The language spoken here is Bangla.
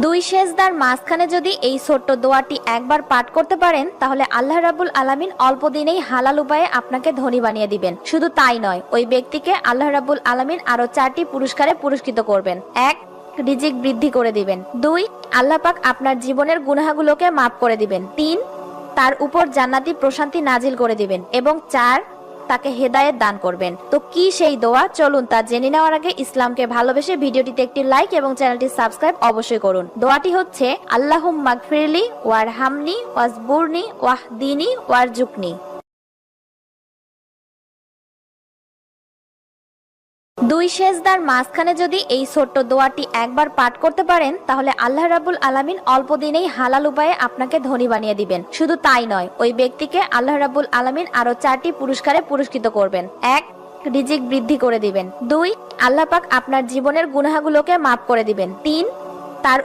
দুই সেজদার মাঝখানে যদি এই ছোট্ট দোয়াটি একবার পাঠ করতে পারেন তাহলে আল্লাহ রাব্বুল আলামিন অল্প দিনেই হালাল উপায়ে আপনাকে ধনী বানিয়ে দিবেন। শুধু তাই নয়, ওই ব্যক্তিকে আল্লাহ রাব্বুল আলামিন আরো 4টি পুরস্কারে পুরস্কৃত করবেন। 1. রিজিক বৃদ্ধি করে দিবেন। 2. আল্লাহ পাক আপনার জীবনের গুনাহগুলোকে মাফ করে দিবেন। 3. তার উপর জান্নাতি প্রশান্তি নাজিল করে দিবেন এবং 4. তাকে হেদায়েত দান করবেন। তো কি সেই দোয়া, চলুন তা জেনে নেওয়ার আগে ইসলামকে ভালোবেসে ভিডিওটিতে একটি লাইক এবং চ্যানেলটি সাবস্ক্রাইব অবশ্যই করুন। দোয়াটি হচ্ছে আল্লাহুম্মা মাগফিরলি ওয়ারহামনি ওয়াজবুরনি ওয়াহদিনি ওয়ারজুকনি। দুই সেজদার মাঝখানে যদি এই ছোট্ট দোয়াটি একবার পাঠ করতে পারেন তাহলে আল্লাহ রাব্বুল আলামিন অল্প দিনেই হালাল উপায়ে আপনাকে ধনী বানিয়ে দিবেন। শুধু তাই নয়, ওই ব্যক্তিকে আল্লাহ রাব্বুল আলামিন আরো 4টি পুরস্কারে পুরস্কৃত করবেন। 1. রিজিক বৃদ্ধি করে দিবেন। 2. আল্লাহ পাক আপনার জীবনের গুনাহগুলোকে মাফ করে দিবেন। 3. তার